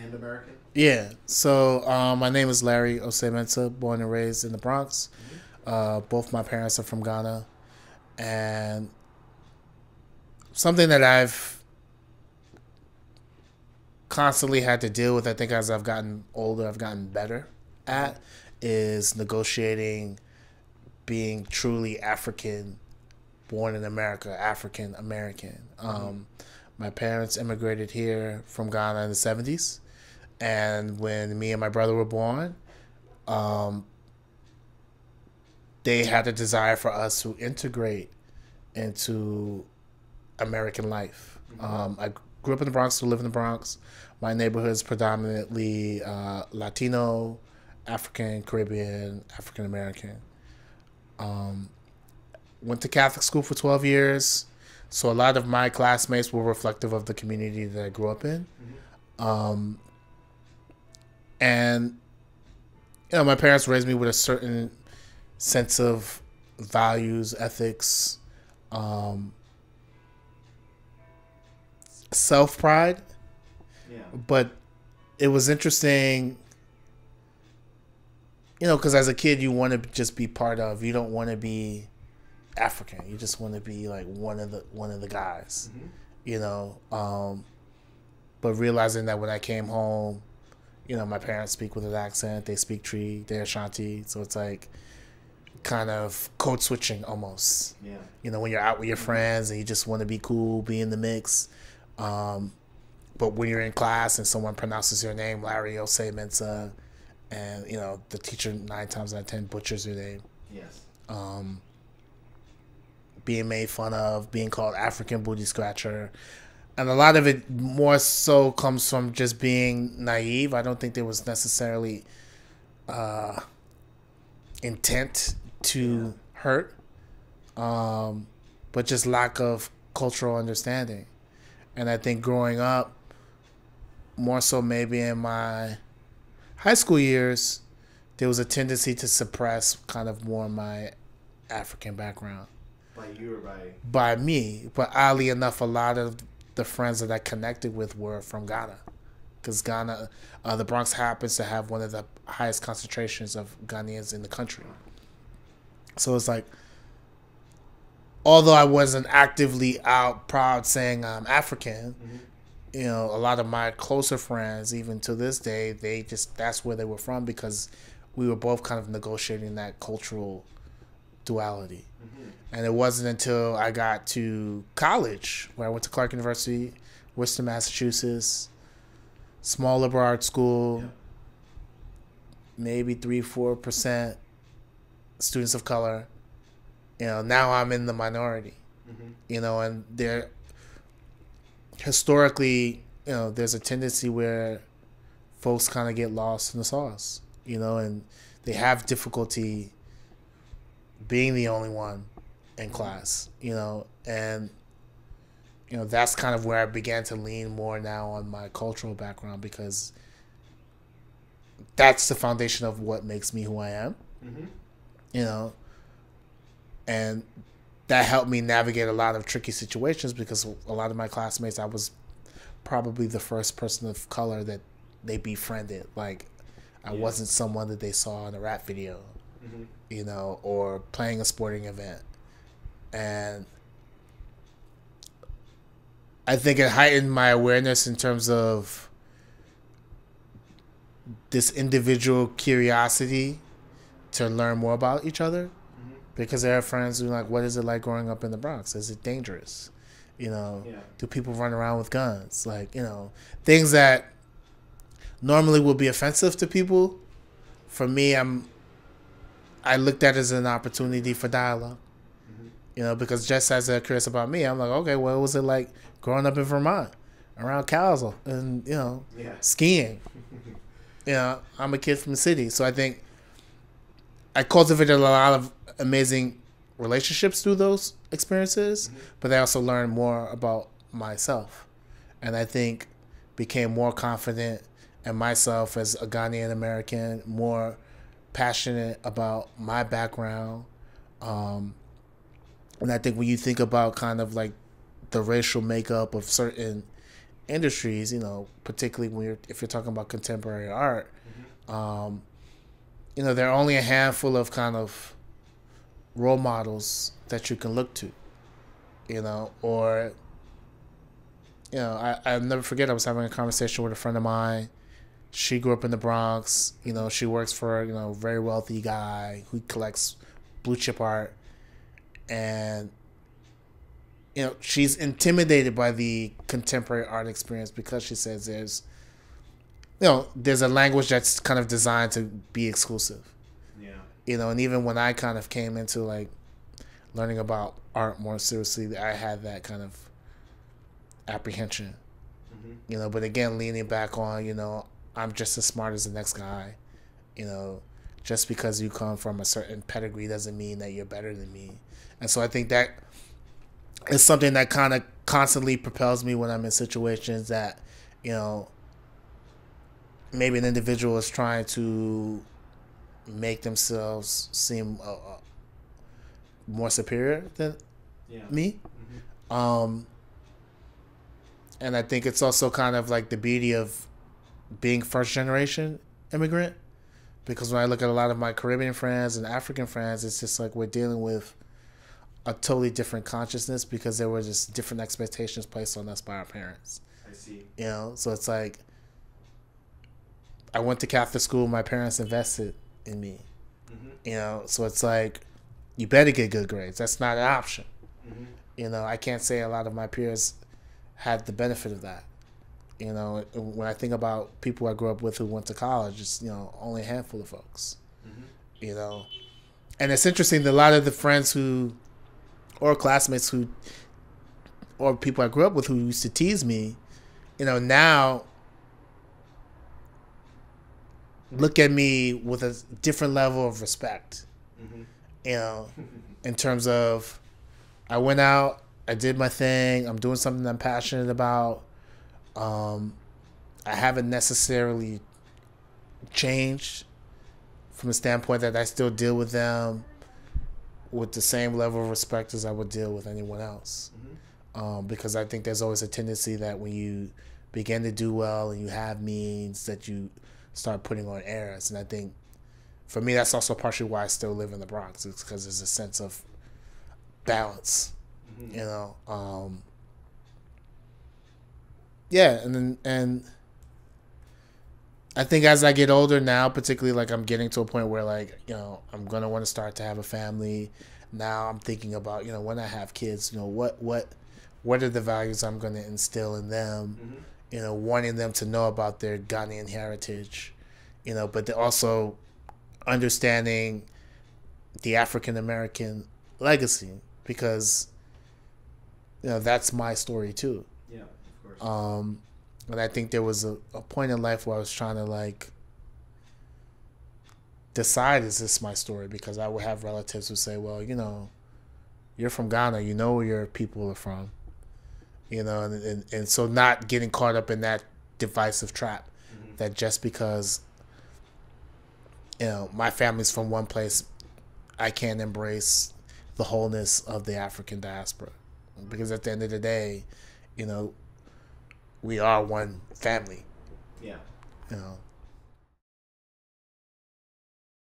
and American? Yeah. So my name is Larry Osemensa, born and raised in the Bronx. Both my parents are from Ghana, and something that I've constantly had to deal with, I think as I've gotten older, I've gotten better at, is negotiating being truly African, born in America, African American. My parents immigrated here from Ghana in the 70s. And when me and my brother were born, um, they had a desire for us to integrate into American life. I grew up in the Bronx, still live in the Bronx. My neighborhood is predominantly Latino, African, Caribbean, African American. Went to Catholic school for 12 years, so a lot of my classmates were reflective of the community that I grew up in. And, my parents raised me with a certain sense of values, ethics, self-pride. Yeah. But it was interesting, because as a kid, you want to just be part of. You don't want to be African. You just want to be like one of the guys, But realizing that when I came home, my parents speak with an accent. They speak Tree, they're Ashanti, so it's like kind of code switching almost. Yeah. When you're out with your friends and you just want to be cool, be in the mix. But when you're in class and someone pronounces your name, Larry Osei Mensa, and the teacher 9 times out of 10 butchers your name. Yes. Being made fun of, being called African booty scratcher. And a lot of it more so comes from just being naive. I don't think there was necessarily intent to hurt, but just lack of cultural understanding. And I think growing up, more so maybe in my high school years, there was a tendency to suppress kind of more my African background. By you or by? By me. But oddly enough, a lot of the friends that I connected with were from Ghana. Because Ghana, the Bronx happens to have one of the highest concentrations of Ghanaians in the country. So it's like, although I wasn't actively out proud saying I'm African, a lot of my closer friends, even to this day, that's where they were from, because we were both kind of negotiating that cultural duality. And it wasn't until I got to college, where I went to Clark University, Worcester, Massachusetts, small liberal arts school, maybe 3-4% students of color. Now I'm in the minority. And there, historically, there's a tendency where folks kind of get lost in the sauce, and they have difficulty being the only one in class, and that's kind of where I began to lean more now on my cultural background, because that's the foundation of what makes me who I am. And that helped me navigate a lot of tricky situations, because a lot of my classmates, I was probably the first person of color that they befriended. Like, I wasn't someone that they saw in a rap video, or playing a sporting event. And I think it heightened my awareness in terms of this individual curiosity to learn more about each other. Because there are friends who are like, what is it like growing up in the Bronx? Is it dangerous? Do people run around with guns? Like, things that normally would be offensive to people. For me, I looked at it as an opportunity for dialogue. Because just as they're curious about me, I'm like, okay, what was it like growing up in Vermont, around cows and, skiing? I'm a kid from the city. So I think I cultivated a lot of amazing relationships through those experiences, but I also learned more about myself. And I think became more confident in myself as a Ghanaian American, more passionate about my background. And I think when you think about kind of like the racial makeup of certain industries, you know, particularly if you're talking about contemporary art, you know, there are only a handful of kind of role models that you can look to, you know, or, you know, I'll never forget, I was having a conversation with a friend of mine. She grew up in the Bronx, you know, she works for, you know, a very wealthy guy who collects blue chip art, and, you know, she's intimidated by the contemporary art experience because she says there's, you know, there's a language that's kind of designed to be exclusive. Yeah. You know, and even when I kind of came into like learning about art more seriously, I had that kind of apprehension. You know, but again, leaning back on, you know, I'm just as smart as the next guy. You know, just because you come from a certain pedigree doesn't mean that you're better than me. And so I think that is something that kind of constantly propels me when I'm in situations that, you know, maybe an individual is trying to make themselves seem more superior than me. And I think it's also kind of like the beauty of being first generation immigrant, because when I look at a lot of my Caribbean friends and African friends, it's just like we're dealing with a totally different consciousness because there were just different expectations placed on us by our parents. I see. You know, so it's like I went to Catholic school. My parents invested in me. You know, so it's like you better get good grades. That's not an option. You know, I can't say a lot of my peers had the benefit of that. You know, when I think about people I grew up with who went to college, it's, you know, only a handful of folks. You know, and it's interesting that a lot of the friends who, or classmates who, or people I grew up with who used to tease me, you know, now look at me with a different level of respect. You know, in terms of I went out, I did my thing, I'm doing something I'm passionate about. I haven't necessarily changed from the standpoint that I still deal with them with the same level of respect as I would deal with anyone else. Because I think there's always a tendency that when you begin to do well and you have means, that you start putting on airs. And I think for me, that's also partially why I still live in the Bronx. It's because there's a sense of balance, you know. Yeah, and I think as I get older now, particularly like I'm getting to a point where like, you know, I'm gonna want to start to have a family. Now I'm thinking about, you know, when I have kids, you know, what are the values I'm gonna instill in them, you know, wanting them to know about their Ghanaian heritage, you know, but also understanding the African American legacy, because, you know, that's my story too. Yeah, of course. And I think there was a point in life where I was trying to like decide, is this my story? Because I would have relatives who say, well, you know, you're from Ghana, you know where your people are from, you know, and so not getting caught up in that divisive trap that just because, you know, my family's from one place, I can't embrace the wholeness of the African diaspora. Because at the end of the day, you know, we are one family. Yeah. You know.